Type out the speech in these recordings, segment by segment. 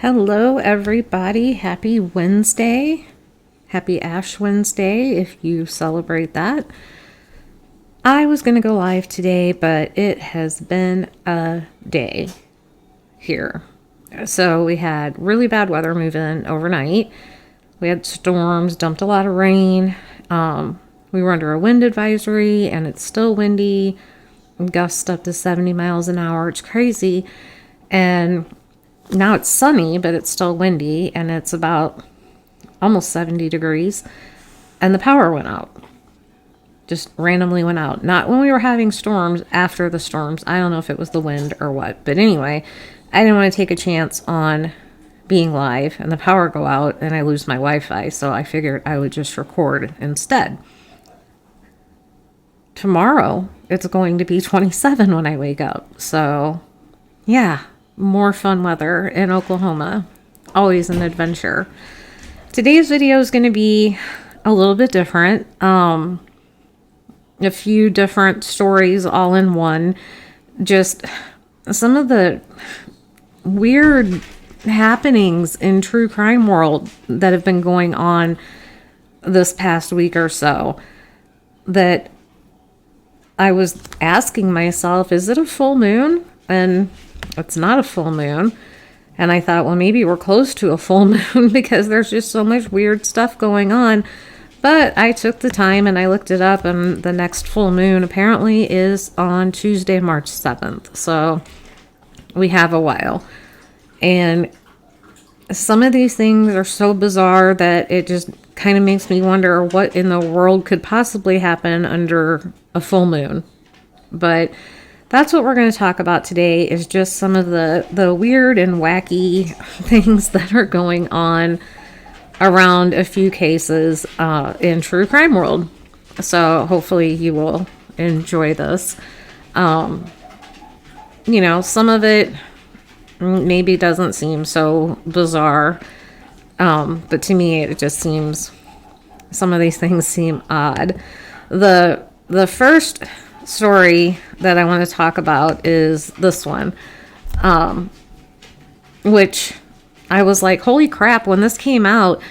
Hello, everybody. Happy Wednesday. Happy Ash Wednesday if you celebrate that. I was going to go live today, but it has been a day here. So we had really bad weather move in overnight. We had storms, dumped a lot of rain. We were under a wind advisory, and it's still windy. Gusts up to 70 miles an hour. It's crazy. And now it's sunny, but it's still windy, and it's about almost 70 degrees, and the power went out. Just randomly went out. Not when we were having storms, after the storms. I don't know if it was the wind or what, but anyway, I didn't want to take a chance on being live and the power go out and I lose my Wi-Fi, so I figured I would just record instead. Tomorrow, it's going to be 27 when I wake up, so yeah. More fun weather in Oklahoma. Always an adventure. Today's video is going to be a little bit different. A few different stories all in one. Just some of the weird happenings in true crime world that have been going on this past week or so, that I was asking myself, is it a full moon? And it's not a full moon. And I thought, well, maybe we're close to a full moon because there's just so much weird stuff going on. But I took the time and I looked it up, and the next full moon apparently is on Tuesday, March 7th. So we have a while. And some of these things are so bizarre that it just kind of makes me wonder what in the world could possibly happen under a full moon. But that's what we're going to talk about today, is just some of the weird and wacky things that are going on around a few cases in true crime world. So hopefully you will enjoy this. Some of it maybe doesn't seem so bizarre, but to me it just seems, some of these things seem odd. The first story that I want to talk about is this one, which I was like, holy crap, when this came out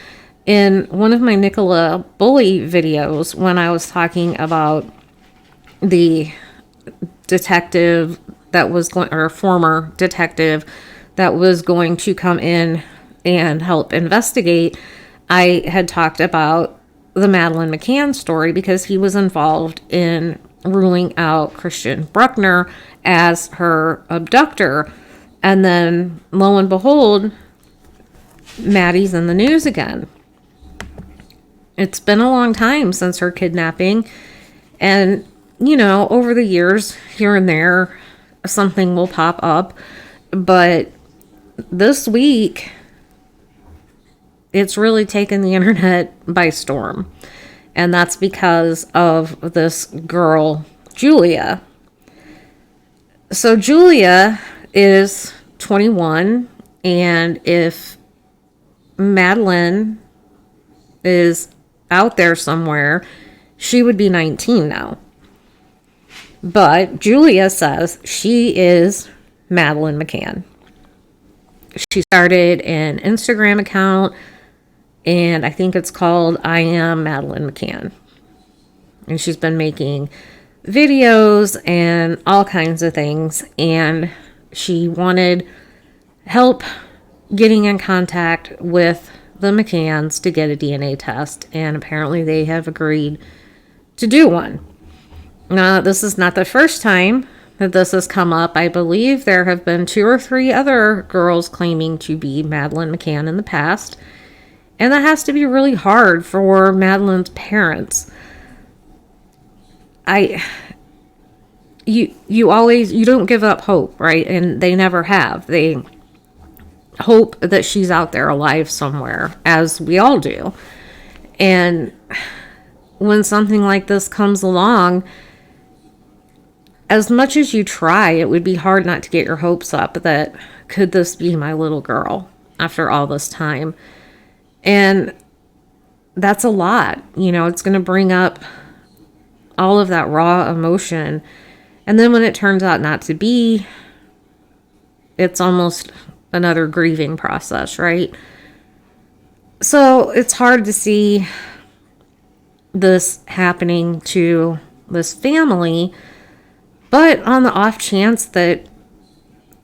in one of my Nicola Bully videos, when I was talking about the detective that was going, or former detective that was going to come in and help investigate, I had talked about the Madeleine McCann story because he was involved in ruling out Christian Bruckner as her abductor. And then lo and behold, Maddie's in the news again. It's been a long time since her kidnapping. And, over the years, here and there, something will pop up. But this week, it's really taken the internet by storm. And that's because of this girl, Julia. So Julia is 21, and if Madeleine is out there somewhere, she would be 19 now. But Julia says she is Madeleine McCann. She started an Instagram account, and I think it's called I Am Madeleine McCann. And she's been making videos and all kinds of things. And she wanted help getting in contact with the McCanns to get a DNA test. And apparently they have agreed to do one. Now, this is not the first time that this has come up. I believe there have been 2 or 3 other girls claiming to be Madeleine McCann in the past. And that has to be really hard for Madeleine's parents. You don't give up hope, right? And they never have. They hope that she's out there alive somewhere, as we all do. And when something like this comes along, as much as you try, it would be hard not to get your hopes up that, could this be my little girl after all this time? And that's a lot. It's going to bring up all of that raw emotion. And then when it turns out not to be, it's almost another grieving process, right? So it's hard to see this happening to this family, but on the off chance that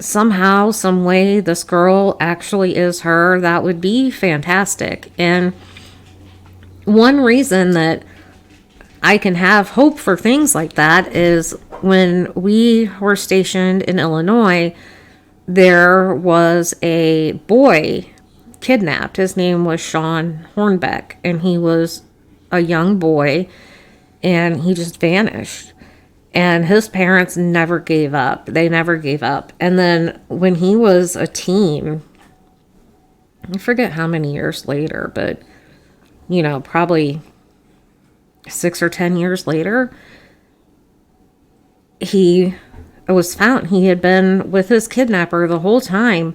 somehow, some way, this girl actually is her, that would be fantastic. And one reason that I can have hope for things like that is when we were stationed in Illinois, there was a boy kidnapped. His name was Sean Hornbeck, and he was a young boy, and he just vanished. And his parents never gave up. They never gave up. And then when he was a teen, I forget how many years later, but, probably 6 or 10 years later, he was found. He had been with his kidnapper the whole time,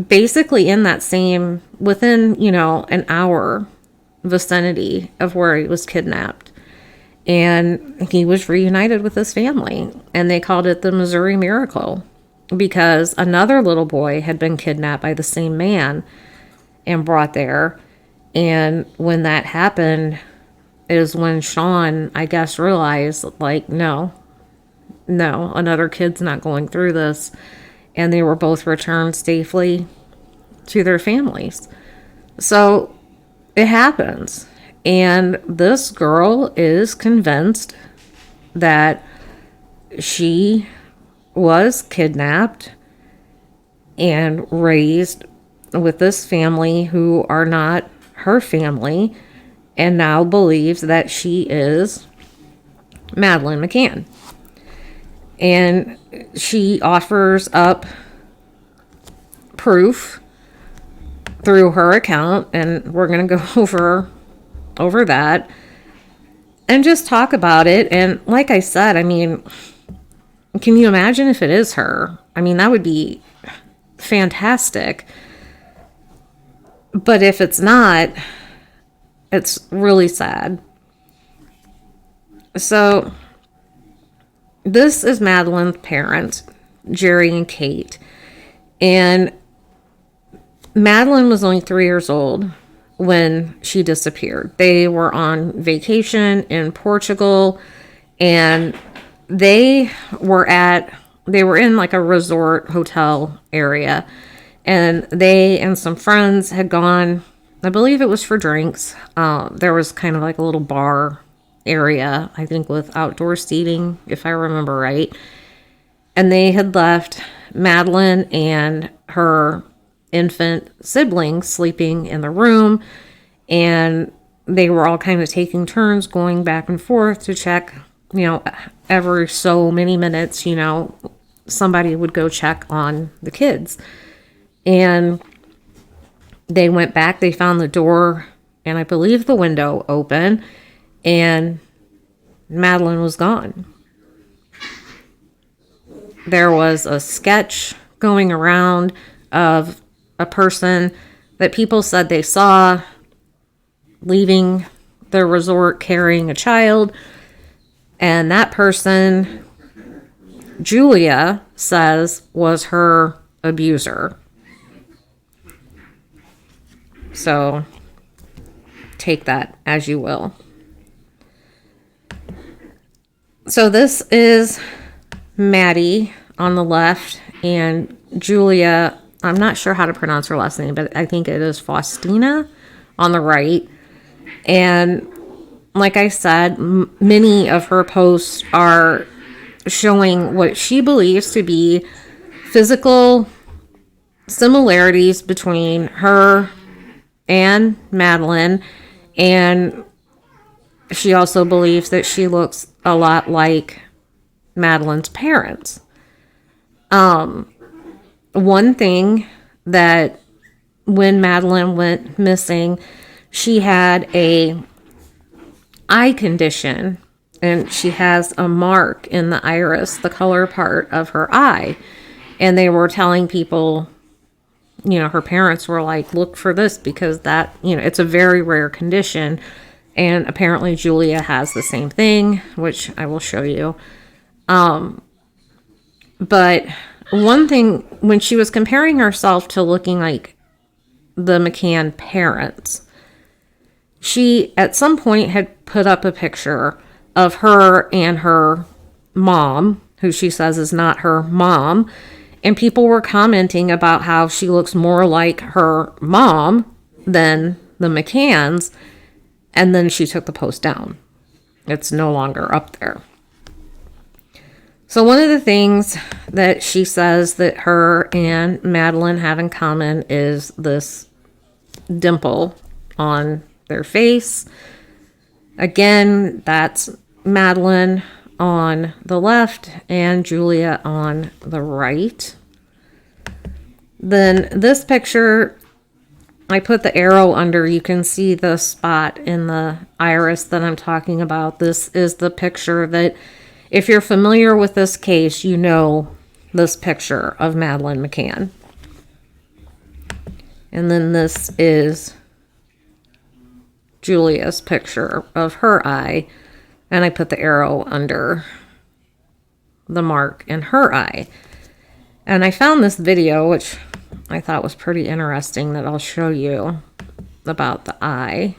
basically in that same, within, an hour vicinity of where he was kidnapped. And he was reunited with his family. And they called it the Missouri Miracle, because another little boy had been kidnapped by the same man and brought there. And when that happened is when Sean, I guess, realized, like, no, another kid's not going through this. And they were both returned safely to their families. So it happens. And this girl is convinced that she was kidnapped and raised with this family who are not her family, and now believes that she is Madeleine McCann. And she offers up proof through her account, and we're going to go over that and just talk about it. And like I said, can you imagine if it is her? That would be fantastic. But if it's not, it's really sad. So this is Madeleine's parents, Jerry and Kate. And Madeleine was only 3 years old when she disappeared. They were on vacation in Portugal, and they were in like a resort hotel area, and they and some friends had gone, I believe it was for drinks. There was kind of like a little bar area, I think, with outdoor seating, if I remember right. And they had left Madeleine and her infant siblings sleeping in the room, and they were all kind of taking turns going back and forth to check, every so many minutes, somebody would go check on the kids. And they went back, they found the door and I believe the window open, and Madeleine was gone. There was a sketch going around of a person that people said they saw leaving the resort carrying a child. And that person, Julia says, was her abuser. So take that as you will. So this is Maddie on the left, and Julia, I'm not sure how to pronounce her last name, but I think it is Faustina on the right. And like I said, many of her posts are showing what she believes to be physical similarities between her and Madeleine. And she also believes that she looks a lot like Madeleine's parents. One thing that when Madeleine went missing, she had a eye condition, and she has a mark in the iris, the color part of her eye. And they were telling people, her parents were like, look for this because that, it's a very rare condition. And apparently Julia has the same thing, which I will show you. But one thing, when she was comparing herself to looking like the McCann parents, she at some point had put up a picture of her and her mom, who she says is not her mom, and people were commenting about how she looks more like her mom than the McCanns, and then she took the post down. It's no longer up there. So one of the things that she says that her and Madeleine have in common is this dimple on their face. Again, that's Madeleine on the left and Julia on the right. Then this picture, I put the arrow under. You can see the spot in the iris that I'm talking about. This is the picture that, if you're familiar with this case, you know this picture of Madeleine McCann. And then this is Julia's picture of her eye. And I put the arrow under the mark in her eye. And I found this video, which I thought was pretty interesting, that I'll show you about the eye.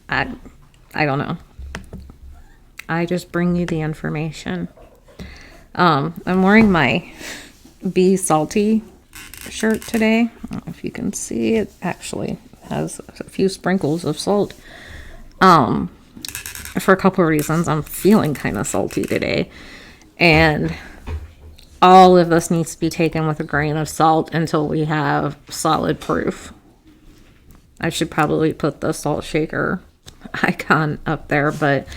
I don't know. I just bring you the information. I'm wearing my Be Salty shirt today. I don't know if you can see, it actually has a few sprinkles of salt. For a couple of reasons, I'm feeling kind of salty today. And all of this needs to be taken with a grain of salt until we have solid proof. I should probably put the salt shaker icon up there, but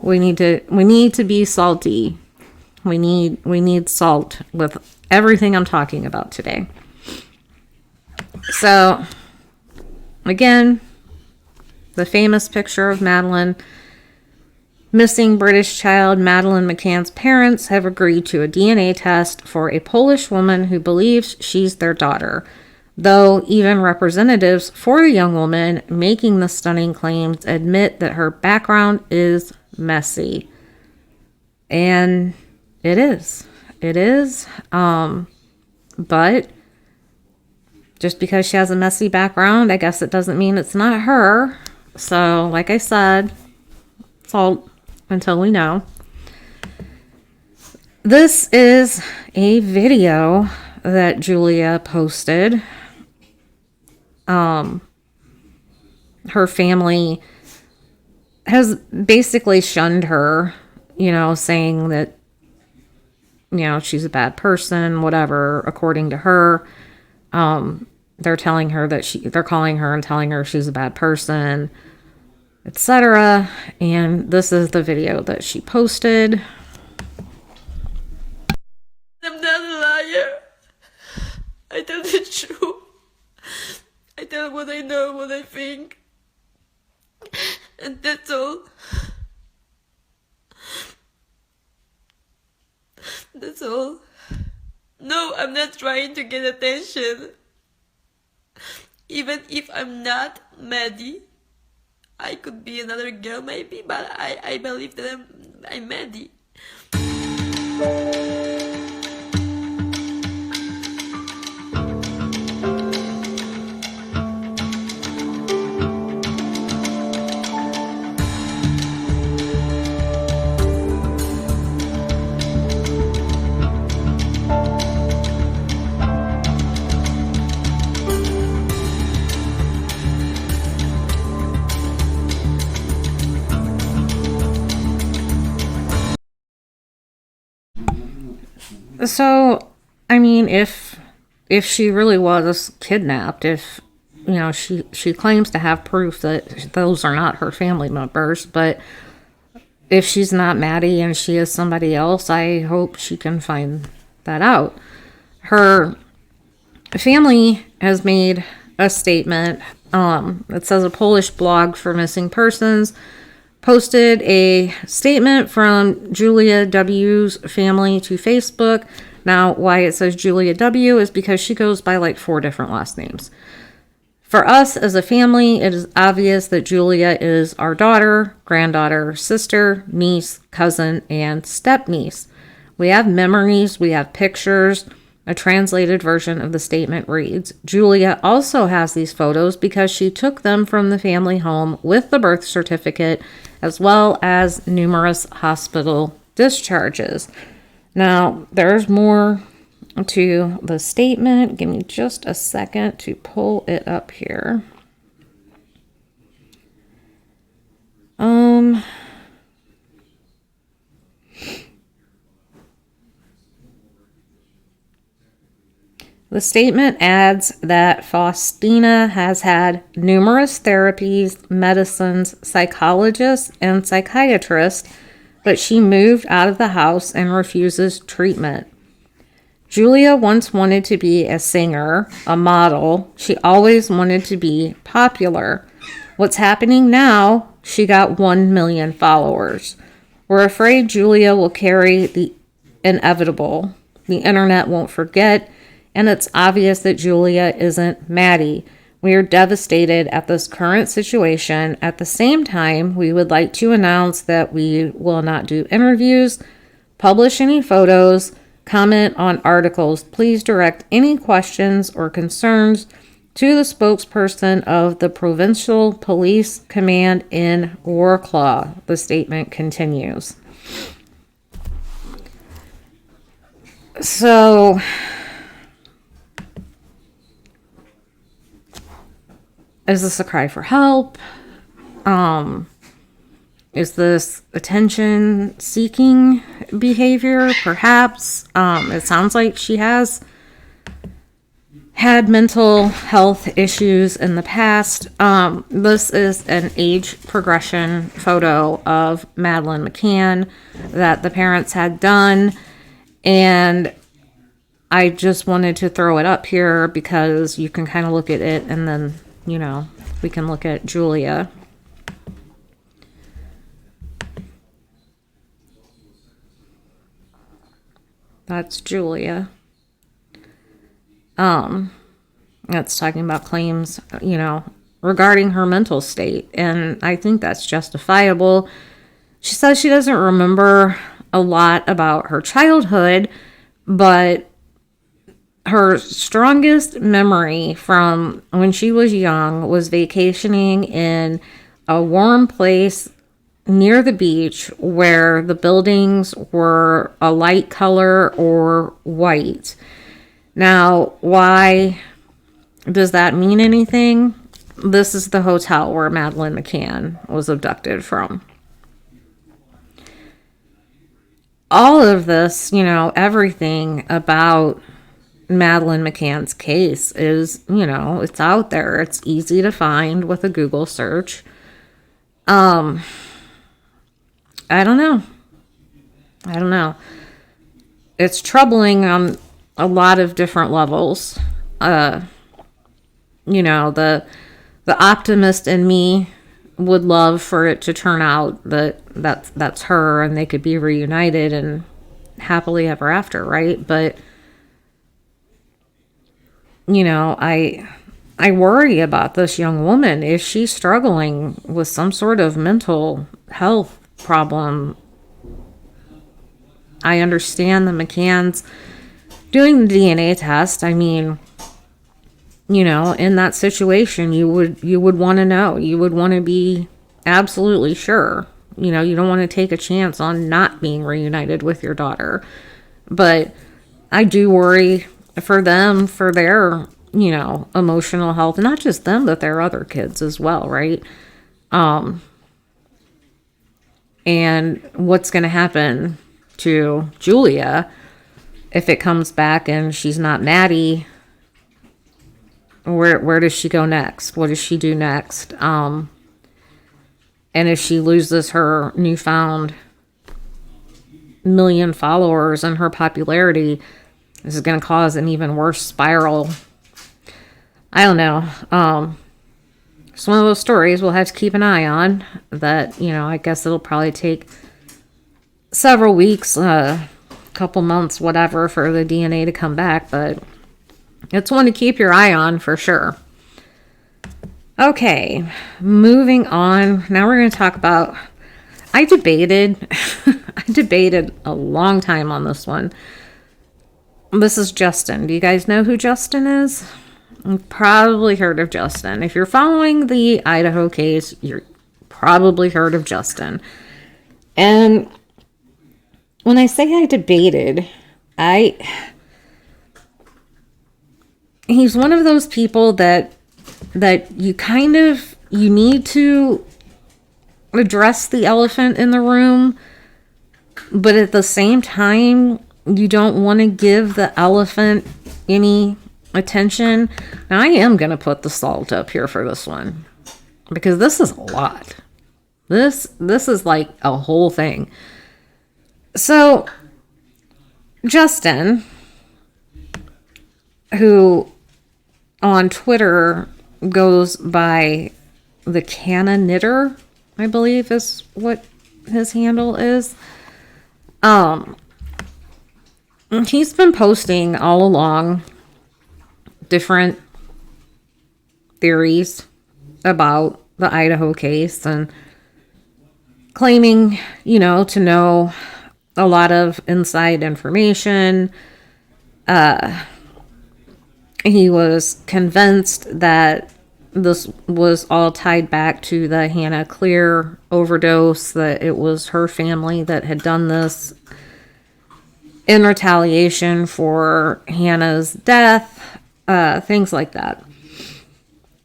we need to be salty. We need salt with everything I'm talking about today. So again, the famous picture of Madeleine. Missing British child Madeleine McCann's parents have agreed to a DNA test for a Polish woman who believes she's their daughter, though even representatives for the young woman making the stunning claims admit that her background is messy. And it is. But just because she has a messy background, I guess it doesn't mean it's not her. So, like I said, salt until we know. This is a video that Julia posted. Her family has basically shunned her, saying that, she's a bad person, whatever, according to her. They're telling her that they're calling her and telling her she's a bad person, etc. And this is the video that she posted. I'm not a liar. I tell the truth. I tell what I know, what I think. And that's all. That's all. No, I'm not trying to get attention. Even if I'm not Maddie, I could be another girl maybe, but I believe that I'm Maddie. So, I mean, if she really was kidnapped, if, she claims to have proof that those are not her family members, but if she's not Maddie and she is somebody else, I hope she can find that out. Her family has made a statement. It says a Polish blog for missing persons posted a statement from Julia W.'s family to Facebook. Now, why it says Julia W. is because she goes by like 4 different last names. For us as a family, it is obvious that Julia is our daughter, granddaughter, sister, niece, cousin, and step-niece. We have memories, we have pictures. A translated version of the statement reads, Julia also has these photos because she took them from the family home with the birth certificate, as well as numerous hospital discharges. Now, there's more to the statement. Give me just a second to pull it up here. The statement adds that Faustina has had numerous therapies, medicines, psychologists, and psychiatrists, but she moved out of the house and refuses treatment. Julia once wanted to be a singer, a model. She always wanted to be popular. What's happening now? She got 1 million followers. We're afraid Julia will carry the inevitable. The internet won't forget. And it's obvious that Julia isn't Maddie. We are devastated at this current situation. At the same time, we would like to announce that we will not do interviews, publish any photos, comment on articles. Please direct any questions or concerns to the spokesperson of the Provincial Police Command in Wrocław. The statement continues. So, is this a cry for help? Is this attention-seeking behavior? Perhaps. It sounds like she has had mental health issues in the past. This is an age progression photo of Madeleine McCann that the parents had done. And I just wanted to throw it up here because you can kind of look at it and then, you know, we can look at Julia. That's Julia. That's talking about claims, you know, regarding her mental state. And I think that's justifiable. She says she doesn't remember a lot about her childhood, but her strongest memory from when she was young was vacationing in a warm place near the beach where the buildings were a light color or white. Now, why does that mean anything? This is the hotel where Madeleine McCann was abducted from. All of this, you know, everything about Madeleine McCann's case is, you know, it's out there. It's easy to find with a Google search. I don't know. It's troubling on a lot of different levels. You know, the optimist in me would love for it to turn out that's her and they could be reunited and happily ever after, right? But you know, I worry about this young woman. Is she struggling with some sort of mental health problem? I understand the McCanns doing the DNA test. I mean, you know, in that situation, you would want to know. You would want to be absolutely sure. You know, you don't want to take a chance on not being reunited with your daughter. But I do worry for them, for their, you know, emotional health. Not just them, but their other kids as well, right? And what's going to happen to Julia if it comes back and she's not Maddie? Where does she go next? What does she do next? And if she loses her newfound 1 million followers and her popularity, this is going to cause an even worse spiral. I don't know. It's one of those stories we'll have to keep an eye on. That, you know, I guess it'll probably take several weeks to couple months, whatever, for the DNA to come back, but it's one to keep your eye on for sure. Okay, moving on. Now we're going to talk about, I debated a long time on this one. This is Justin. Do you guys know who Justin is? You've probably heard of Justin. If you're following the Idaho case, you're probably heard of Justin. And when I say I debated, he's one of those people that you need to address the elephant in the room, but at the same time, you don't want to give the elephant any attention. Now, I am going to put the salt up here for this one, because this is a lot. This is like a whole thing. So, Justin, who on Twitter goes by the Canna Knitter, I believe is what his handle is. He's been posting all along different theories about the Idaho case and claiming, to know a lot of inside information. He was convinced that this was all tied back to the Hannah Clear overdose, that it was her family that had done this in retaliation for Hannah's death, things like that.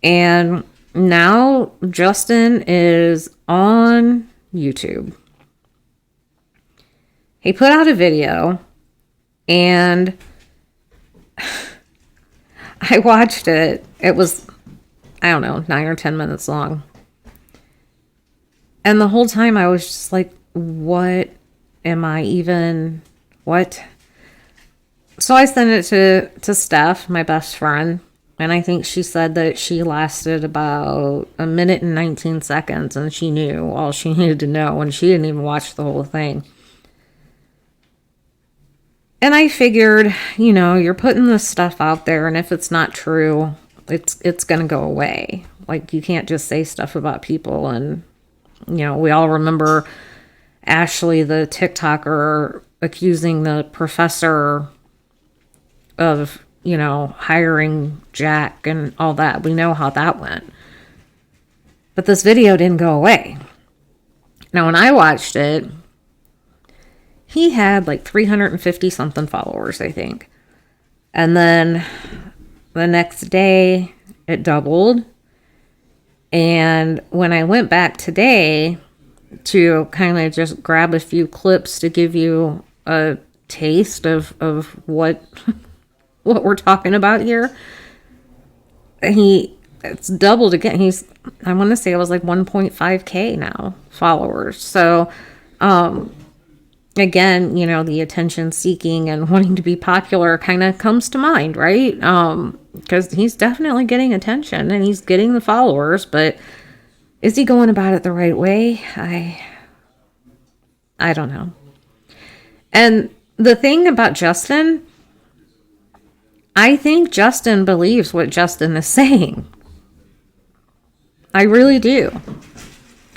And now Justin is on YouTube. He put out a video, and I watched it. It was, 9 or 10 minutes long. And the whole time I was just like, what? So I sent it to Steph, my best friend. And I think she said that she lasted about 1 minute and 19 seconds. And she knew all she needed to know. And she didn't even watch the whole thing. And I figured, you're putting this stuff out there, and if it's not true, it's going to go away. Like, you can't just say stuff about people. And, we all remember Ashley, the TikToker, accusing the professor of, hiring Jack and all that. We know how that went. But this video didn't go away. Now, when I watched it, he had like 350 something followers, I think. And then the next day it doubled. And when I went back today to kind of just grab a few clips to give you a taste of what we're talking about here, it's doubled again. I want to say it was like 1.5K now followers. So, again, the attention seeking and wanting to be popular kind of comes to mind, right? Because he's definitely getting attention and he's getting the followers, but is he going about it the right way? I don't know. And the thing about Justin, I think Justin believes what Justin is saying. I really do.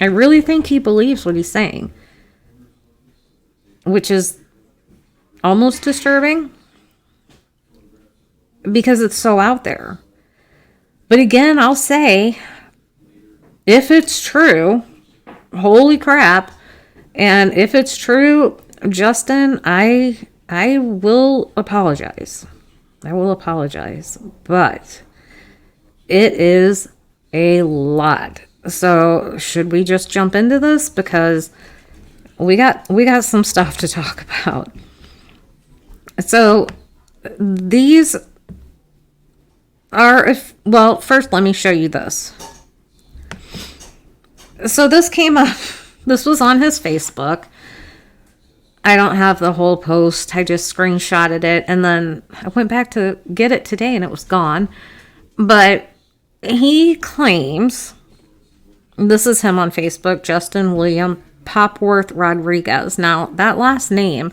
I really think he believes what he's saying, which is almost disturbing because it's so out there. But again, I'll say, if it's true, holy crap, and if it's true, Justin, I will apologize. I will apologize, but it is a lot. So should we just jump into this? Because we got some stuff to talk about. So these are, first let me show you this. So this came up, this was on his Facebook. I don't have the whole post. I just screenshotted it, and then I went back to get it today and it was gone. But he claims, this is him on Facebook, Justin William Popworth Rodriguez. Now, that last name,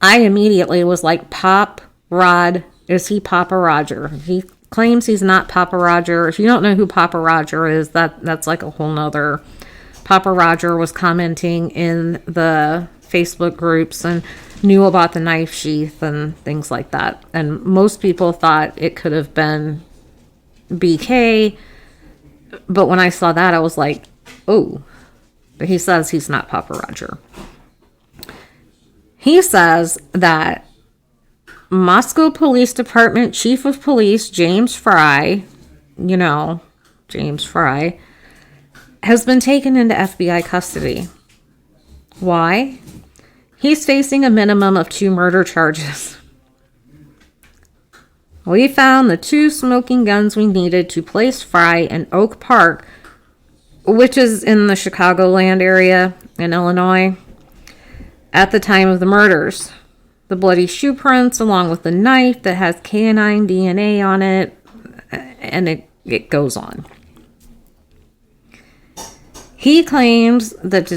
I immediately was like, Pop Rod, is he Papa Roger? He claims he's not Papa Roger. If you don't know who Papa Roger is, that's like a whole nother. Papa Roger was commenting in the Facebook groups and knew about the knife sheath and things like that. And most people thought it could have been BK. But when I saw that, I was like, oh, he says he's not Papa Roger. He says that Moscow Police Department Chief of Police James Fry, James Fry, has been taken into FBI custody. Why? He's facing a minimum of 2 murder charges. We found the 2 smoking guns we needed to place Fry in Oak Park, which is in the Chicagoland area in Illinois, at the time of the murders. The bloody shoe prints along with the knife that has canine DNA on it, and it goes on. He claims that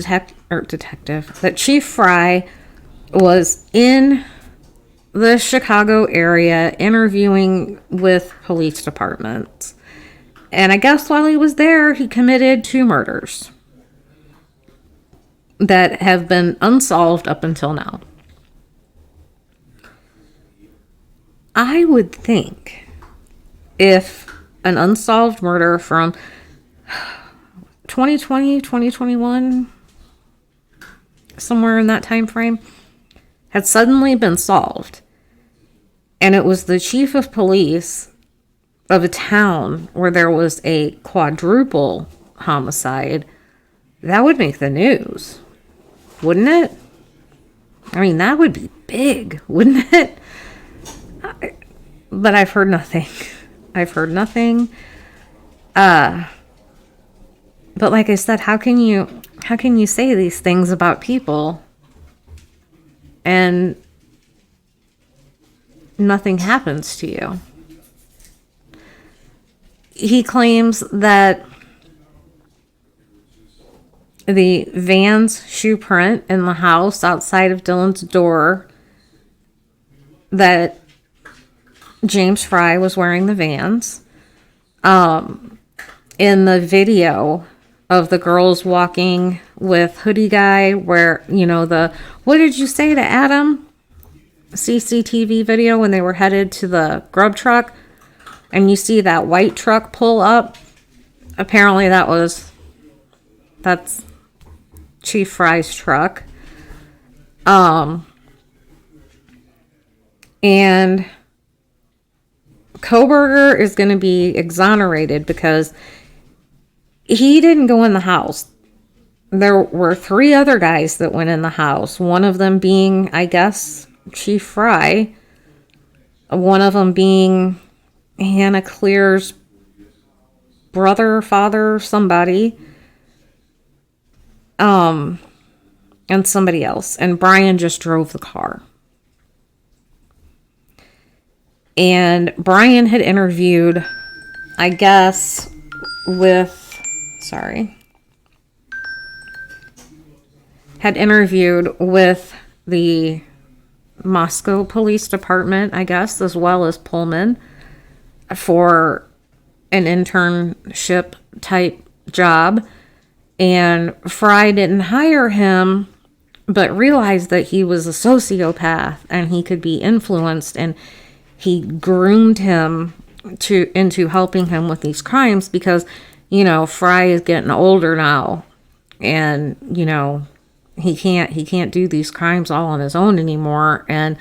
that Chief Fry was in the Chicago area interviewing with police departments. And I guess while he was there, he committed 2 murders that have been unsolved up until now. I would think if an unsolved murder from 2020, 2021, somewhere in that time frame, had suddenly been solved, and it was the chief of police of a town where there was a quadruple homicide, that would make the news, wouldn't it? I mean, that would be big, wouldn't it? But I've heard nothing. I've heard nothing. But like I said, how can you say these things about people and nothing happens to you? He claims that the Van's shoe print in the house outside of Dylan's door, that James Fry was wearing the Vans. In the video of the girls walking with hoodie guy, where, what did you say to Adam? CCTV video when they were headed to the grub truck, and you see that white truck pull up. Apparently that's Chief Fry's truck. And Koberger is going to be exonerated because he didn't go in the house. There were 3 other guys that went in the house. One of them being, I guess, Chief Fry. One of them being Hannah Clear's brother, father, somebody. And somebody else. And Brian just drove the car. And Brian had interviewed, I guess, had interviewed with the Moscow Police Department, I guess, as well as Pullman, for an internship type job. And Fry didn't hire him, but realized that he was a sociopath and he could be influenced, and he groomed him into helping him with these crimes because, Fry is getting older now, and, he can't do these crimes all on his own anymore. And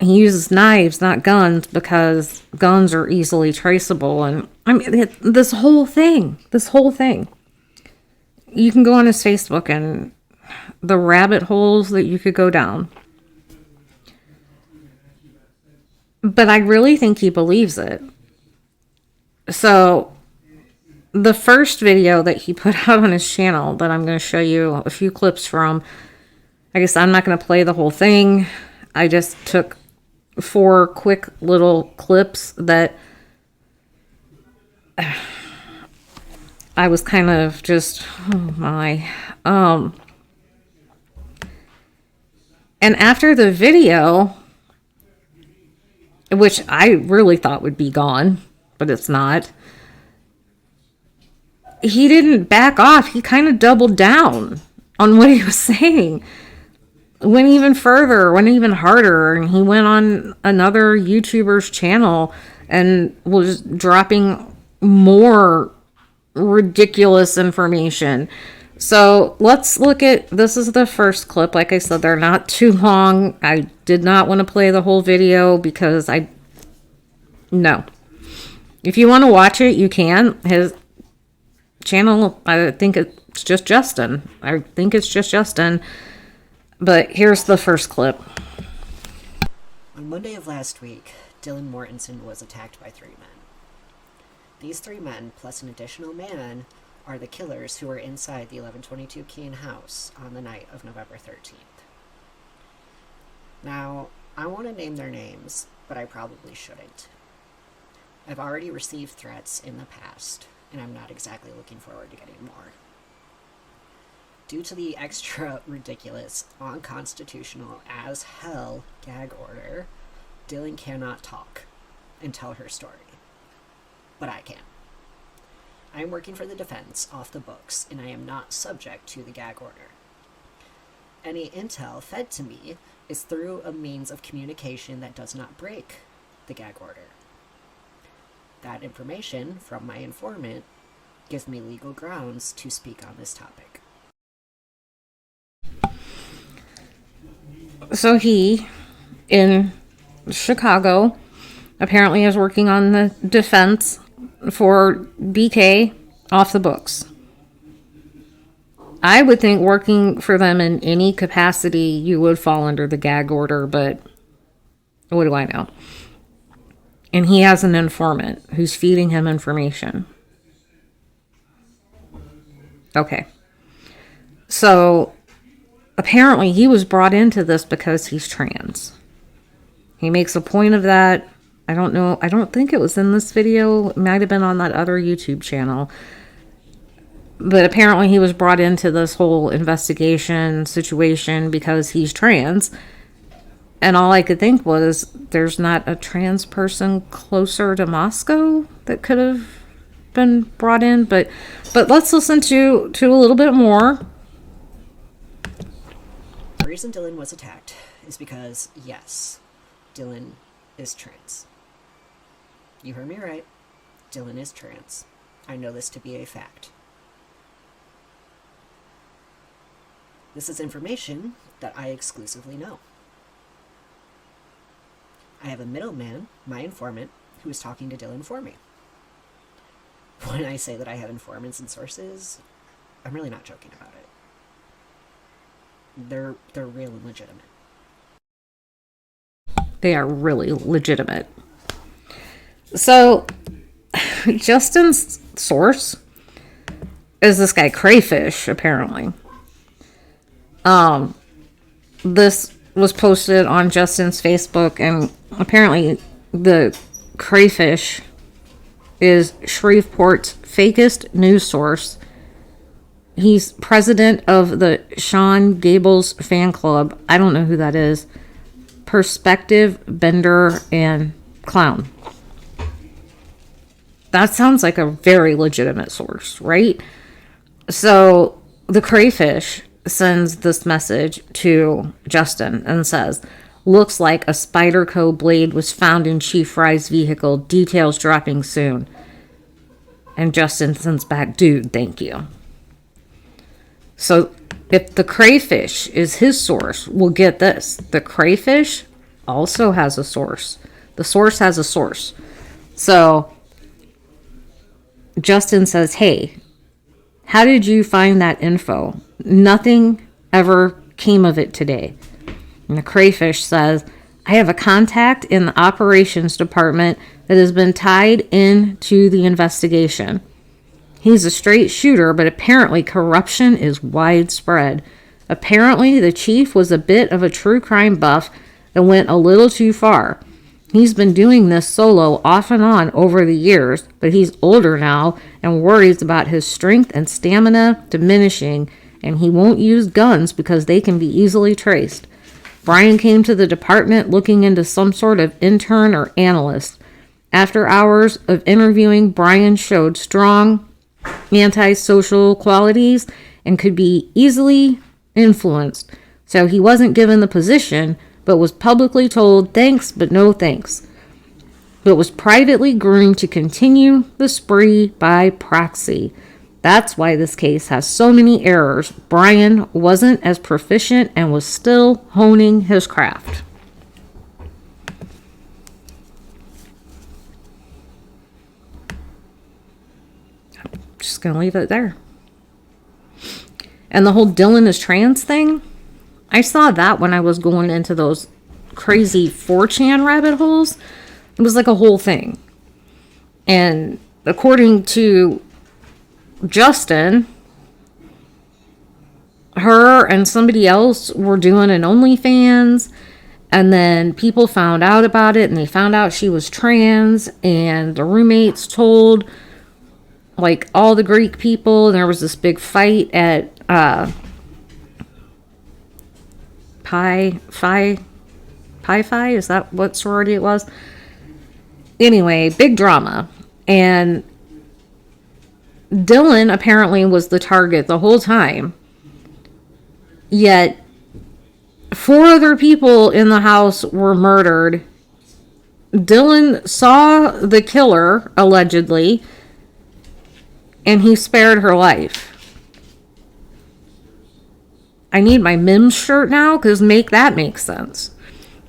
he uses knives, not guns, because guns are easily traceable. And I mean, this whole thing, you can go on his Facebook and the rabbit holes that you could go down. But I really think he believes it. So the first video that he put out on his channel that I'm going to show you a few clips from, I guess I'm not going to play the whole thing. I just took 4 quick little clips that I was kind of just, oh my. And after the video, which I really thought would be gone, but it's not, he didn't back off. He kind of doubled down on what he was saying. Went even further, went even harder, and he went on another YouTuber's channel and was dropping more ridiculous information. So let's look at, this is the first clip. Like I said, they're not too long. I did not want to play the whole video because no. If you want to watch it, you can. His channel, I think it's just Justin. But here's the first clip. On Monday of last week, Dylan Mortensen was attacked by 3 men. These 3 men, plus an additional man, are the killers who were inside the 1122 Keene house on the night of November 13th. Now, I want to name their names, but I probably shouldn't. I've already received threats in the past, and I'm not exactly looking forward to getting more. Due to the extra ridiculous, unconstitutional as hell gag order, Dylan cannot talk and tell her story. But I can. I am working for the defense off the books, and I am not subject to the gag order. Any intel fed to me is through a means of communication that does not break the gag order. That information from my informant gives me legal grounds to speak on this topic. So he, in Chicago, apparently is working on the defense for BK off the books. I would think working for them in any capacity, you would fall under the gag order, but what do I know? And he has an informant who's feeding him information. Okay. So apparently he was brought into this because he's trans. He makes a point of that. I don't know. I don't think it was in this video. It might have been on that other YouTube channel. But apparently he was brought into this whole investigation situation because he's trans. And all I could think was, there's not a trans person closer to Moscow that could have been brought in. But let's listen to a little bit more. The reason Dylan was attacked is because, yes, Dylan is trans. You heard me right. Dylan is trans. I know this to be a fact. This is information that I exclusively know. I have a middleman, my informant, who is talking to Dylan for me. When I say that I have informants and sources, I'm really not joking about it. They're real and legitimate. They are really legitimate. So, Justin's source is this guy Crayfish, apparently. This was posted on Justin's Facebook, and apparently the Crayfish is Shreveport's fakest news source. He's president of the Sean Gables fan club. I don't know who that is. Perspective, Bender, and Clown. That sounds like a very legitimate source, right? So the Crayfish sends this message to Justin and says, looks like a Spyderco blade was found in Chief Fry's vehicle. Details dropping soon. And Justin sends back, dude, thank you. So if the Crayfish is his source, we'll get this. The Crayfish also has a source. The source has a source. So Justin says, hey, how did you find that info? Nothing ever came of it today. And the Crayfish says, I have a contact in the operations department that has been tied into the investigation. He's a straight shooter, but apparently corruption is widespread. Apparently the chief was a bit of a true crime buff and went a little too far. He's been doing this solo off and on over the years, but he's older now and worries about his strength and stamina diminishing, and he won't use guns because they can be easily traced. Brian came to the department looking into some sort of intern or analyst. After hours of interviewing, Brian showed strong antisocial qualities and could be easily influenced. So he wasn't given the position, but was publicly told thanks, but no thanks. But was privately groomed to continue the spree by proxy. That's why this case has so many errors. Brian wasn't as proficient and was still honing his craft. Just gonna leave it there. And the whole Dylan is trans thing, I saw that when I was going into those crazy 4chan rabbit holes. It was like a whole thing. And according to Justin, her and somebody else were doing an OnlyFans, and then people found out about it, and they found out she was trans, and the roommates told like all the Greek people, and there was this big fight at Pi Phi, is that what sorority it was? Anyway, big drama. And Dylan apparently was the target the whole time. Yet 4 other people in the house were murdered. Dylan saw the killer, allegedly, and he spared her life. I need my Mims shirt now, because make sense.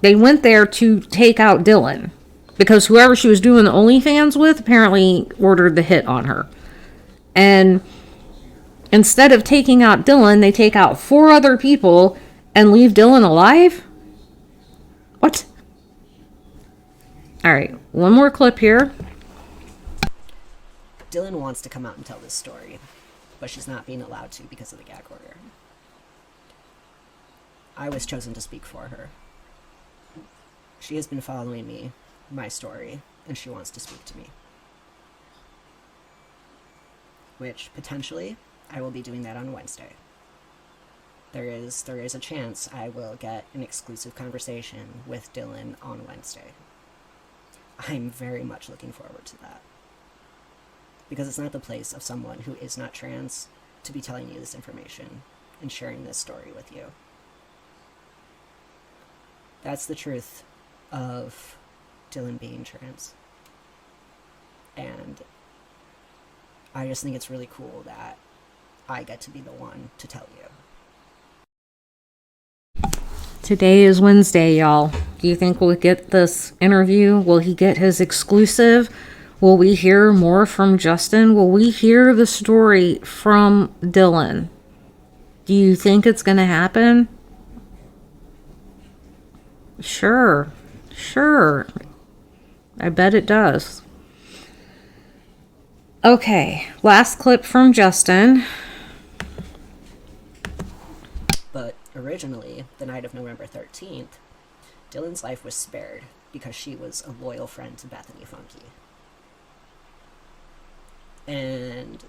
They went there to take out Dylan, because whoever she was doing the OnlyFans with apparently ordered the hit on her. And instead of taking out Dylan, they take out 4 other people and leave Dylan alive? What? Alright, one more clip here. Dylan wants to come out and tell this story, but she's not being allowed to because of the gag order. I was chosen to speak for her. She has been following me, my story, and she wants to speak to me. Which, potentially, I will be doing that on Wednesday. There is a chance I will get an exclusive conversation with Dylan on Wednesday. I'm very much looking forward to that. Because it's not the place of someone who is not trans to be telling you this information and sharing this story with you. That's the truth of Dylan being trans. And I just think it's really cool that I get to be the one to tell you. Today is Wednesday, y'all. Do you think we'll get this interview? Will he get his exclusive? Will we hear more from Justin? Will we hear the story from Dylan? Do you think it's going to happen? Sure. I bet it does. Okay, last clip from Justin. But originally, the night of November 13th, Dylan's life was spared because she was a loyal friend to Bethany Funky. And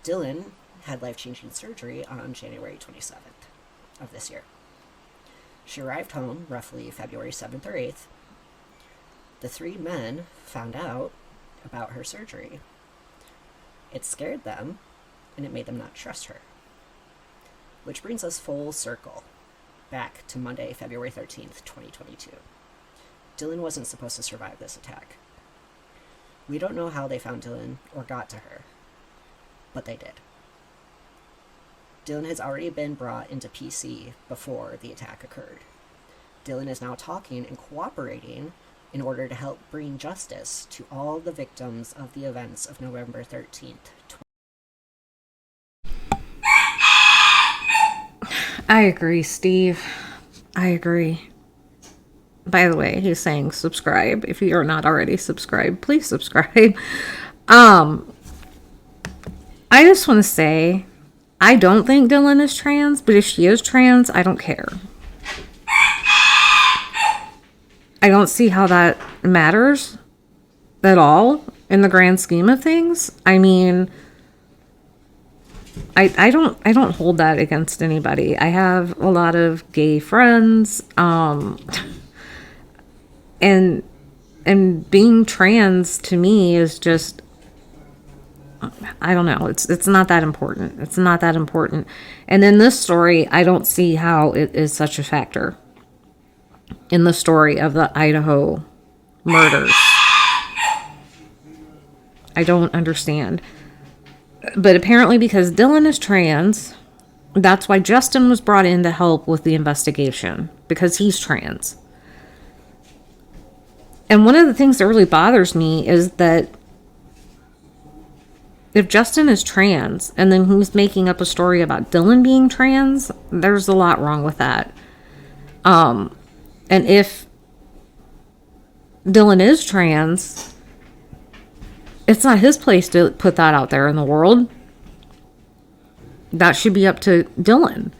Dylan had life-changing surgery on January 27th of this year. She arrived home roughly February 7th or 8th. The 3 men found out about her surgery. It scared them, and it made them not trust her. Which brings us full circle, back to Monday, February 13th, 2022. Dylan wasn't supposed to survive this attack. We don't know how they found Dylan or got to her, but they did. Dylan has already been brought into PC before the attack occurred. Dylan is now talking and cooperating in order to help bring justice to all the victims of the events of November 13th. I agree, Steve. I agree. By the way, he's saying subscribe. If you are not already subscribed, please subscribe. I just want to say, I don't think Dylan is trans, but if she is trans, I don't care. I don't see how that matters at all in the grand scheme of things. I mean, I don't hold that against anybody. I have a lot of gay friends, and being trans to me is just, I don't know. It's not that important. It's not that important. And in this story, I don't see how it is such a factor in the story of the Idaho murders. I don't understand. But apparently because Dylan is trans, that's why Justin was brought in to help with the investigation, because he's trans. And one of the things that really bothers me is that if Justin is trans and then he's making up a story about Dylan being trans, there's a lot wrong with that. And if Dylan is trans, it's not his place to put that out there in the world. That should be up to Dylan.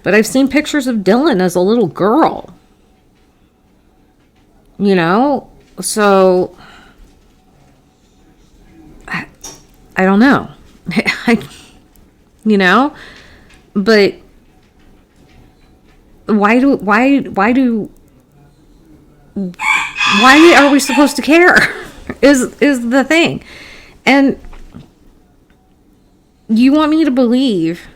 But I've seen pictures of Dylan as a little girl. You know? So, I don't know. You know? But why are we supposed to care? Is the thing. And you want me to believe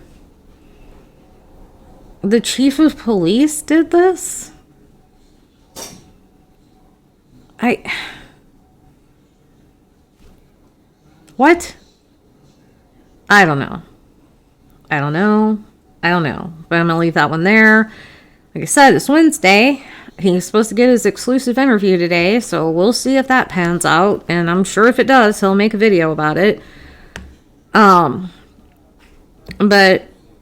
the chief of police did this? What? I don't know. But I'm gonna leave that one there. Like I said, it's Wednesday. He's supposed to get his exclusive interview today, so we'll see if that pans out. And I'm sure if it does, he'll make a video about it. But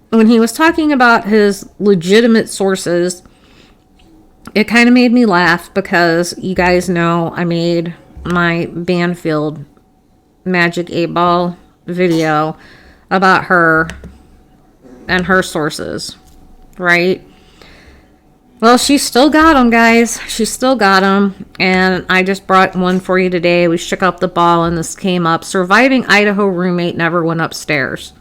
when he was talking about his legitimate sources, it kind of made me laugh because you guys know I made my Banfield Magic 8-Ball video about her and her sources, right? Well, she still got them, guys. She still got them. And I just brought one for you today. We shook up the ball and this came up. Surviving Idaho roommate never went upstairs.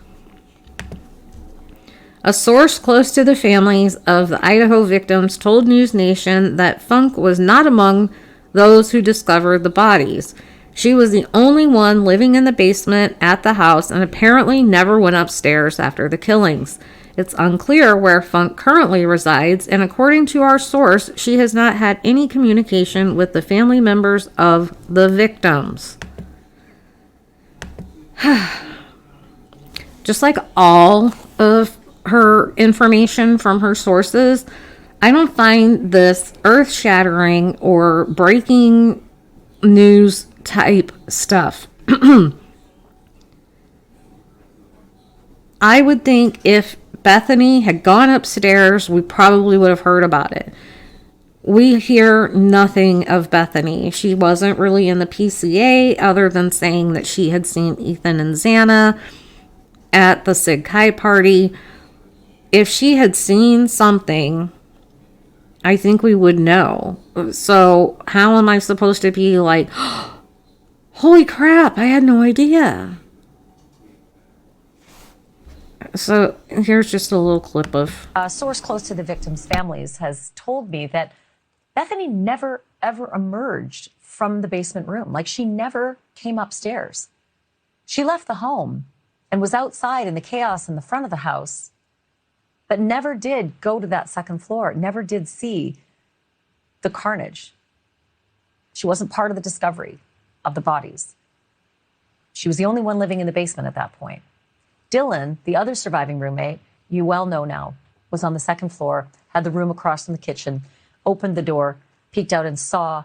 A source close to the families of the Idaho victims told News Nation that Funk was not among those who discovered the bodies. She was the only one living in the basement at the house and apparently never went upstairs after the killings. It's unclear where Funk currently resides, and according to our source, she has not had any communication with the family members of the victims. Just like all of her information from her sources, I don't find this earth-shattering or breaking news type stuff. I would think if Bethany had gone upstairs, we probably would have heard about it. We hear nothing of Bethany. She wasn't really in the PCA other than saying that she had seen Ethan and Xana at the Sig Chi party. If she had seen something, I think we would know. So how am I supposed to be like, holy crap, I had no idea. So here's just a little clip of... A source close to the victims' families has told me that Bethany never, ever emerged from the basement room. Like, she never came upstairs. She left the home and was outside in the chaos in the front of the house, but never did go to that second floor, never did see the carnage. She wasn't part of the discovery of the bodies. She was the only one living in the basement at that point. Dylan, the other surviving roommate, you well know now, was on the second floor, had the room across from the kitchen, opened the door, peeked out and saw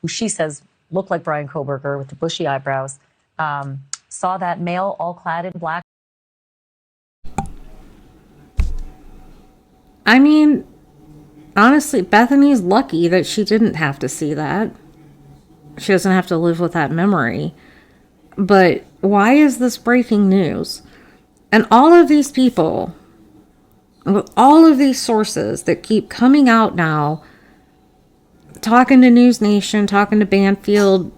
who she says looked like Brian Koberger with the bushy eyebrows, saw that male all clad in black. I mean, honestly, Bethany's lucky that she didn't have to see that. She doesn't have to live with that memory. But why is this breaking news? And all of these people, with all of these sources that keep coming out now, talking to News Nation, talking to Banfield,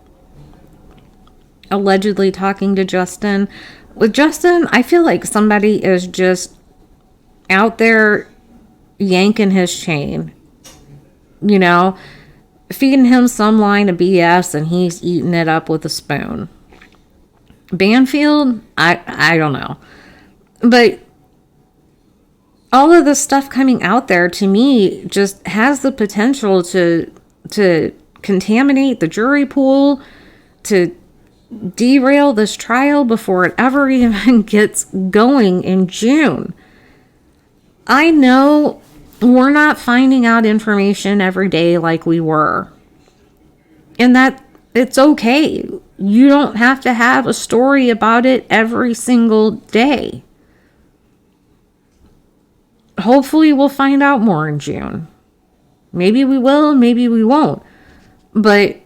allegedly talking to Justin, With Justin, I feel like somebody is just out there yanking his chain, you know, feeding him some line of BS and he's eating it up with a spoon. Banfield, I don't know. But all of this stuff coming out there to me just has the potential to contaminate the jury pool, to derail this trial before it ever even gets going in June. I know we're not finding out information every day like we were. And that it's okay. You don't have to have a story about it every single day. Hopefully we'll find out more in June. Maybe we will, maybe we won't. But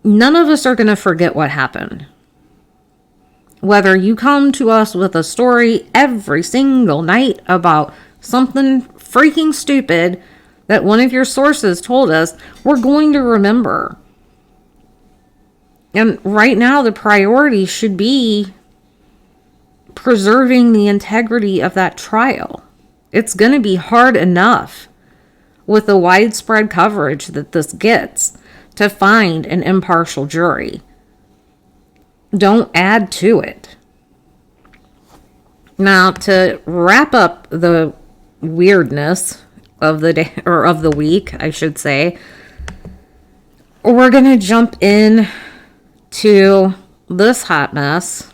none of us are going to forget what happened. Whether you come to us with a story every single night about something freaking stupid that one of your sources told us, we're going to remember. And right now, the priority should be preserving the integrity of that trial. It's going to be hard enough with the widespread coverage that this gets to find an impartial jury. Don't add to it. Now, to wrap up the weirdness of the day, or of the week, I should say, we're going to jump in to this hot mess.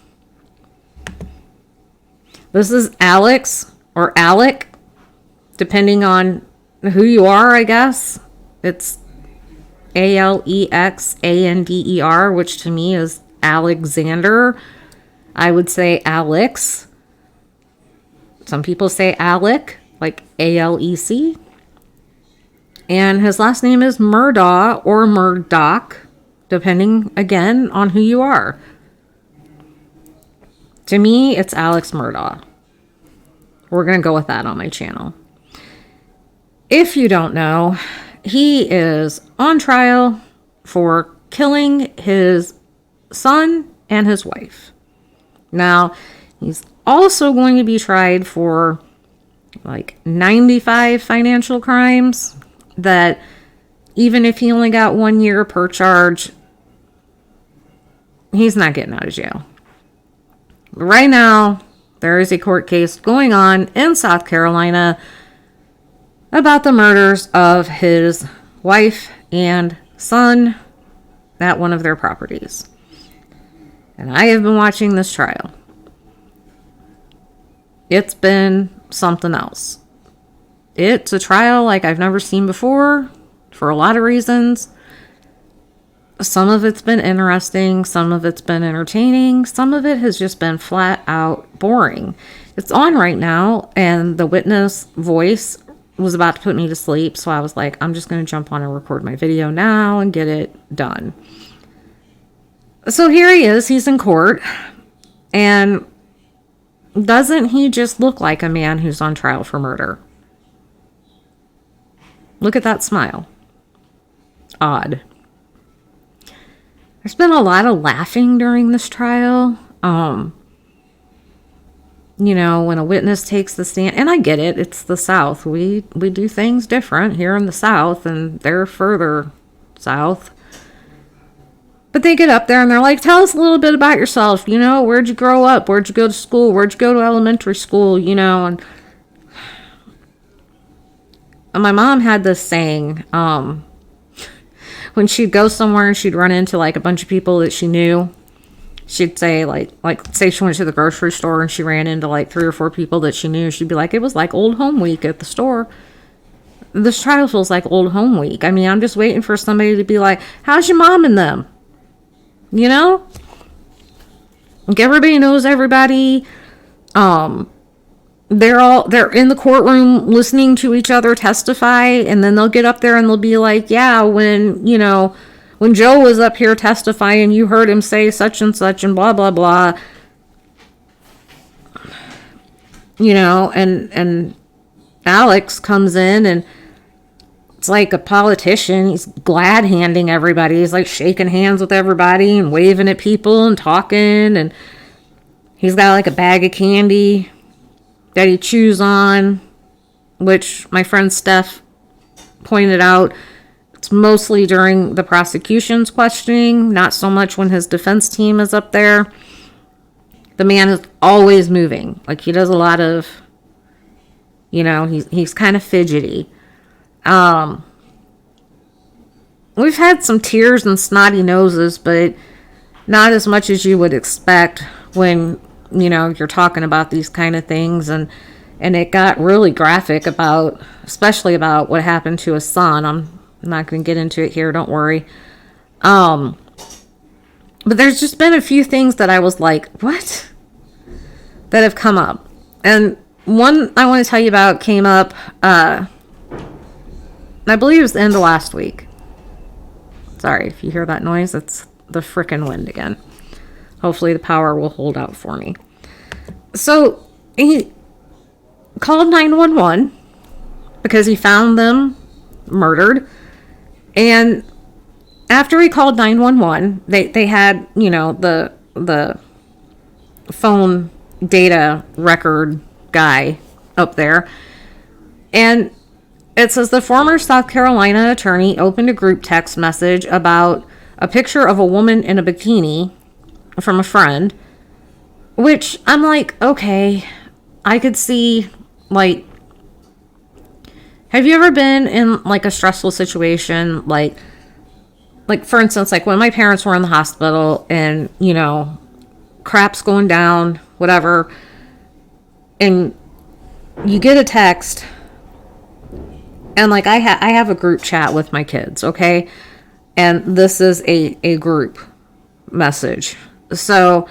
This is Alex, or Alec, depending on who you are, I guess. It's Alexander, which to me is Alexander. I would say Alex. Some people say Alec, like Alec. And his last name is Murdaugh or Murdaugh, depending, again, on who you are. To me, it's Alex Murdaugh. We're going to go with that on my channel. If you don't know, he is on trial for killing his son and his wife. Now, he's also going to be tried for like 95 financial crimes that even if he only got 1 year per charge, he's not getting out of jail. Right now, there is a court case going on in South Carolina about the murders of his wife and son at one of their properties. And I have been watching this trial. It's been something else. It's a trial like I've never seen before for a lot of reasons. Some of it's been interesting, some of it's been entertaining, some of it has just been flat out boring. It's on right now, and the witness voice was about to put me to sleep, so I was like, I'm just going to jump on and record my video now and get it done. So here he is, he's in court, and doesn't he just look like a man who's on trial for murder? Look at that smile. Odd. There's been a lot of laughing during this trial. You know, when a witness takes the stand, and I get it, it's the South. We do things different here in the South, and they're further south. But they get up there and they're like, tell us a little bit about yourself. You know, where'd you grow up? Where'd you go to school? Where'd you go to elementary school? You know, and my mom had this saying, when she'd go somewhere and she'd run into like a bunch of people that she knew, she'd say like say she went to the grocery store and she ran into like 3 or 4 people that she knew. She'd be like, it was like old home week at the store. This trial feels like old home week. I mean, I'm just waiting for somebody to be like, how's your mom and them? You know? Like everybody knows everybody. They're in the courtroom listening to each other testify, and then they'll get up there and they'll be like, yeah, when Joe was up here testifying, you heard him say such and such and blah, blah, blah. You know, and Alex comes in and it's like a politician. He's glad handing everybody. He's like shaking hands with everybody and waving at people and talking. And he's got like a bag of candy that he chews on, which my friend Steph pointed out, it's mostly during the prosecution's questioning, not so much when his defense team is up there. The man is always moving. Like, he does a lot of, he's kind of fidgety. We've had some tears and snotty noses, but not as much as you would expect when, you're talking about these kind of things. And it got really graphic especially about what happened to his son. I'm not going to get into it here, don't worry. But there's just been a few things that I was like, what? That have come up. And one I want to tell you about came up, I believe it was the end of last week. Sorry if you hear that noise. It's the frickin' wind again. Hopefully the power will hold out for me. So he called 911 because he found them murdered. And after he called 911, they had, the phone data record guy up there. And it says the former South Carolina attorney opened a group text message about a picture of a woman in a bikini from a friend, which I'm like, okay, I could see, like, have you ever been in like a stressful situation? Like for instance, like when my parents were in the hospital and, crap's going down, whatever, and you get a text. And like I have a group chat with my kids, okay? And this is a group message. So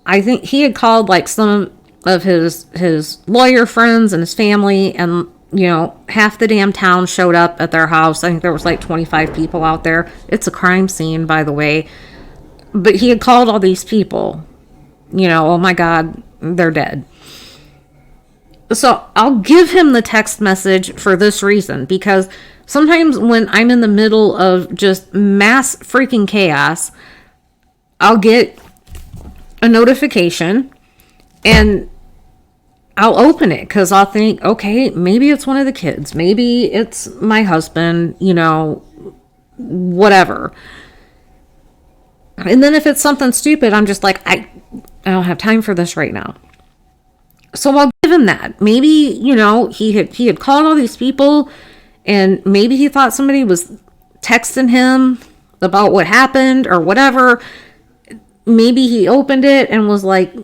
I think he had called like some of his lawyer friends and his family, and half the damn town showed up at their house. I think there was like 25 people out there. It's a crime scene, by the way. But he had called all these people. Oh my God, they're dead. So I'll give him the text message for this reason, because sometimes when I'm in the middle of just mass freaking chaos, I'll get a notification and I'll open it because I'll think, okay, maybe it's one of the kids. Maybe it's my husband, whatever. And then if it's something stupid, I'm just like, I don't have time for this right now. So I'll give him that. Maybe, he had called all these people and maybe he thought somebody was texting him about what happened or whatever. Maybe he opened it and was like,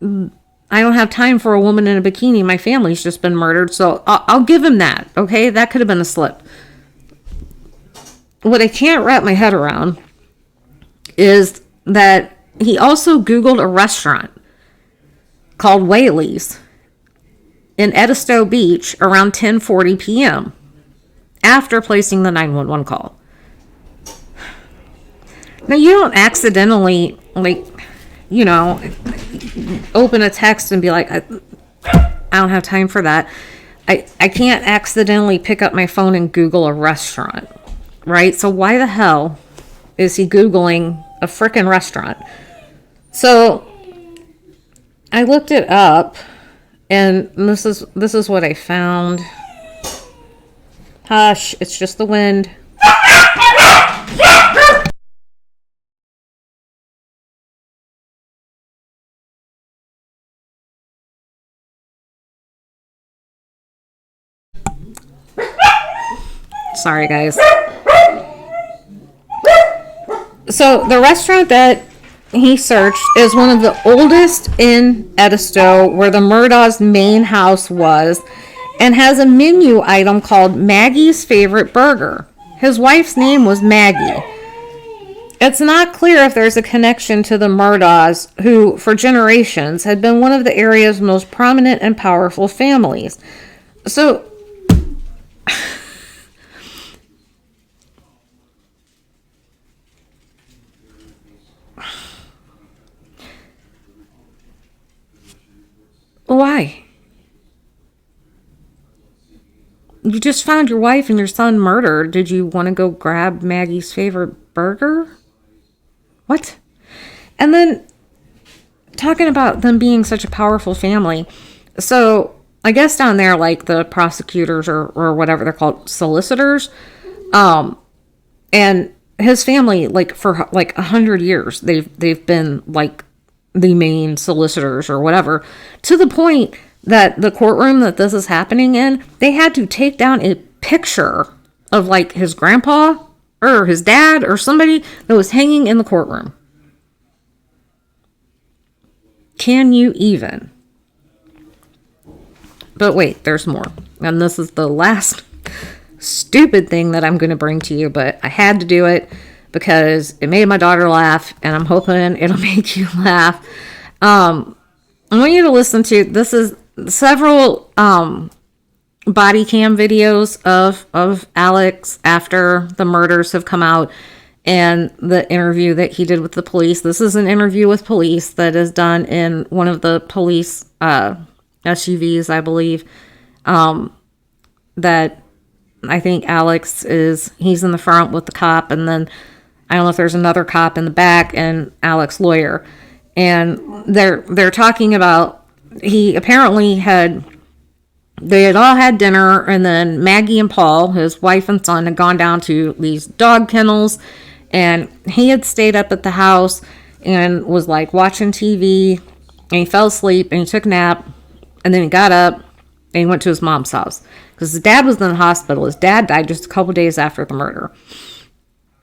I don't have time for a woman in a bikini. My family's just been murdered. So I'll give him that. Okay. That could have been a slip. What I can't wrap my head around is that he also Googled a restaurant called Whaley's in Edisto Beach around 10:40 p.m. after placing the 911 call. Now, you don't accidentally, open a text and be like, I don't have time for that. I can't accidentally pick up my phone and Google a restaurant, right? So why the hell is he Googling a frickin' restaurant? So I looked it up, and this is what I found. Hush, it's just the wind. Sorry, guys. So the restaurant that he searched is one of the oldest in Edisto, where the Murdaugh's main house was, and has a menu item called Maggie's Favorite Burger. His wife's name was Maggie. It's not clear if there's a connection to the Murdaughs, who, for generations, had been one of the area's most prominent and powerful families. So why? you just found your wife and your son murdered. Did you want to go grab Maggie's favorite burger? What? And then talking about them being such a powerful family. So I guess down there, like the prosecutors or whatever they're called, solicitors, and his family, like for like 100 years, they've been like the main solicitors or whatever, to the point that the courtroom that this is happening in, they had to take down a picture of like his grandpa or his dad or somebody that was hanging in the courtroom. Can you even? But wait, there's more. And this is the last stupid thing that I'm going to bring to you, but I had to do it because it made my daughter laugh, and I'm hoping it'll make you laugh. I want you to listen to, this is several body cam videos of Alex after the murders have come out, and the interview that he did with the police. This is an interview with police that is done in one of the police SUVs, I believe, that I think Alex he's in the front with the cop, and then I don't know if there's another cop in the back and Alex's lawyer. And they're talking about, they had all had dinner, and then Maggie and Paul, his wife and son, had gone down to these dog kennels, and he had stayed up at the house and was like watching TV, and he fell asleep and he took a nap, and then he got up and he went to his mom's house because his dad was in the hospital. His dad died just a couple days after the murder.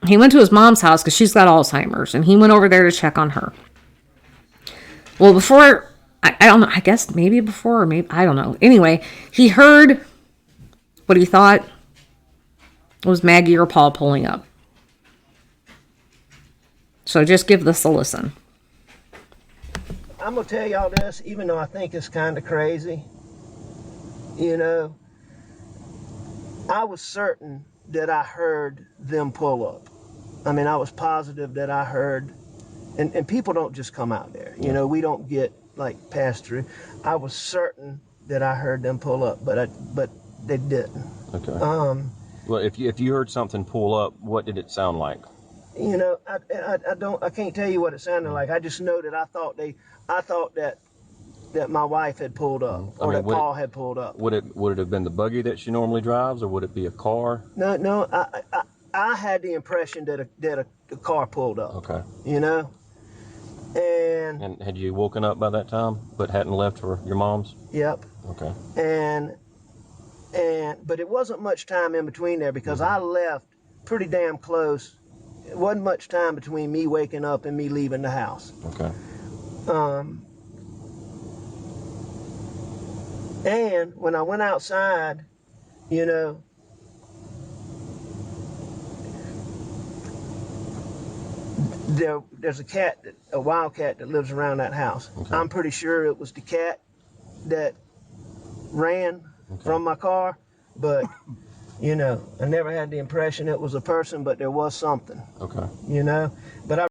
He went to his mom's house because she's got Alzheimer's, and he went over there to check on her. Well, before, I don't know, I guess maybe before, or maybe, I don't know. Anyway, he heard what he thought was Maggie or Paul pulling up. So just give this a listen. I'm going to tell y'all this, even though I think it's kind of crazy. You know, I was certain that I heard them pull up. I mean, I was positive that I heard, and people don't just come out there. You know, we don't get like passed through. I was certain that I heard them pull up, but they didn't. Okay. Well, if you heard something pull up, what did it sound like? You know, I can't tell you what it sounded like. I just know that I thought that my wife had pulled up, or that Paul had pulled up. Would it have been the buggy that she normally drives, or would it be a car? No. I had the impression that a car pulled up. Okay. You know, and had you woken up by that time, but hadn't left for your mom's? Yep. Okay. But it wasn't much time in between there because I left pretty damn close. It wasn't much time between me waking up and me leaving the house. Okay. And when I went outside, you know, there's a wild cat that lives around that house. Okay. I'm pretty sure it was the cat that ran from my car, but you know, I never had the impression it was a person, but there was something. Okay. You know, but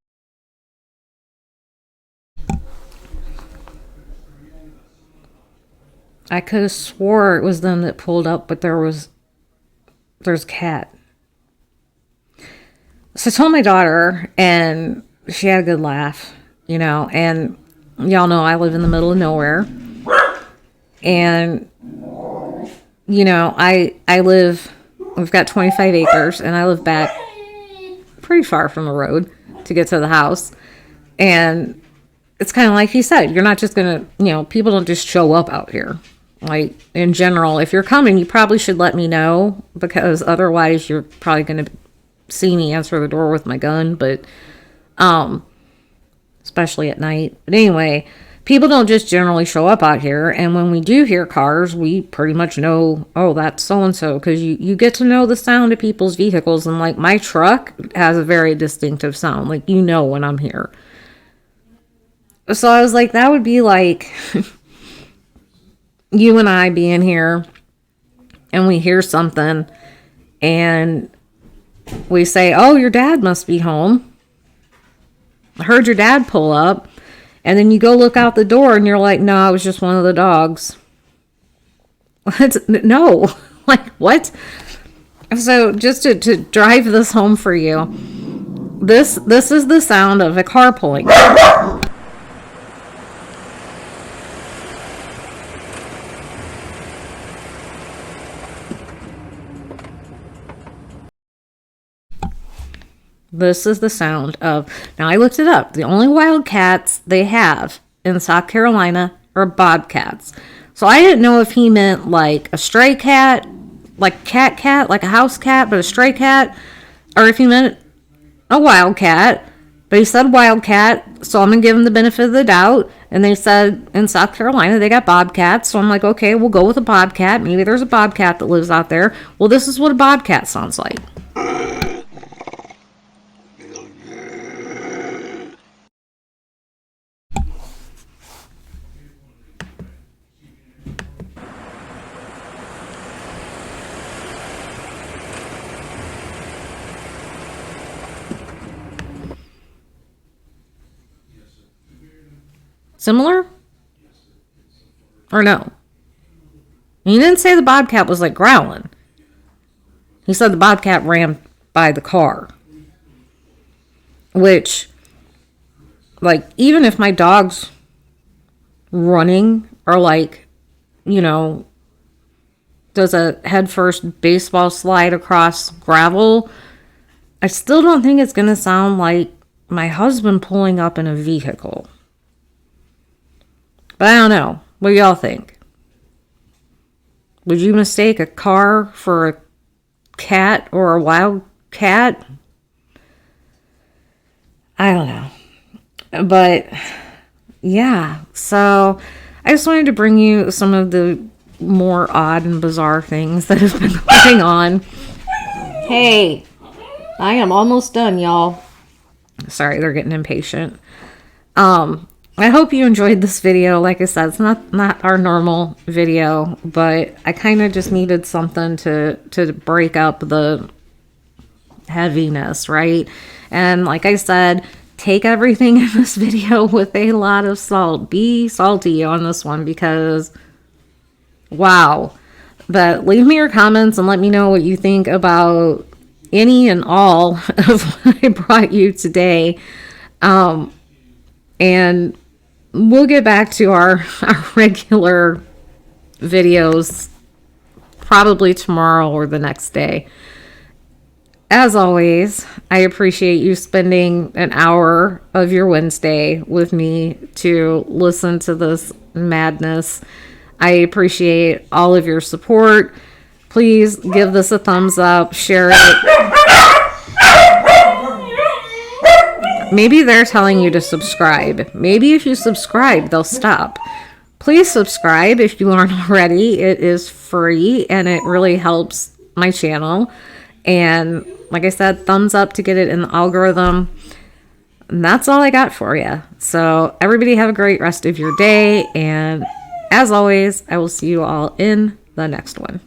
I could have swore it was them that pulled up, but there's a cat. So I told my daughter, and she had a good laugh, you know, and y'all know I live in the middle of nowhere. And, you know, we've got 25 acres, and I live back pretty far from the road to get to the house. And it's kind of like he said, you're not just going to, you know, people don't just show up out here. Like, in general, if you're coming, you probably should let me know, because otherwise you're probably going to see me answer the door with my gun, but, especially at night. But anyway, people don't just generally show up out here, and when we do hear cars, we pretty much know, oh, that's so-and-so, because you get to know the sound of people's vehicles, and, like, my truck has a very distinctive sound, like, you know when I'm here. So I was like, that would be like you and I being here, and we hear something, and we say, oh, your dad must be home. I heard your dad pull up. And then you go look out the door and you're like, no, it was just one of the dogs. No. Like, what? So just to drive this home for you, this is the sound of a car pulling. This is the sound of, now I looked it up, the only wild cats they have in South Carolina are bobcats. So I didn't know if he meant like a stray cat, like cat, like a house cat, but a stray cat, or if he meant a wild cat. But he said wild cat, so I'm going to give him the benefit of the doubt. And they said in South Carolina they got bobcats, so I'm like, okay, we'll go with a bobcat. Maybe there's a bobcat that lives out there. Well, this is what a bobcat sounds like. Similar? Or no? He didn't say the bobcat was like growling. He said the bobcat ran by the car. Which, like, even if my dog's running or like, you know, does a headfirst baseball slide across gravel, I still don't think it's going to sound like my husband pulling up in a vehicle. But I don't know. What do y'all think? Would you mistake a car for a cat or a wild cat? I don't know. But yeah, so I just wanted to bring you some of the more odd and bizarre things that have been going on. Hey, I am almost done, y'all. Sorry, they're getting impatient. I hope you enjoyed this video. Like I said, it's not our normal video, but I kind of just needed something to break up the heaviness, right? And like I said, take everything in this video with a lot of salt. Be salty on this one because, wow. But leave me your comments and let me know what you think about any and all of what I brought you today. And we'll get back to our regular videos probably tomorrow or the next day. As always, I appreciate you spending an hour of your Wednesday with me to listen to this madness. I appreciate all of your support. Please give this a thumbs up, share it. Maybe they're telling you to subscribe. Maybe if you subscribe, they'll stop. Please subscribe if you aren't already. It is free and it really helps my channel. And like I said, thumbs up to get it in the algorithm. And that's all I got for you. So everybody have a great rest of your day. And as always, I will see you all in the next one.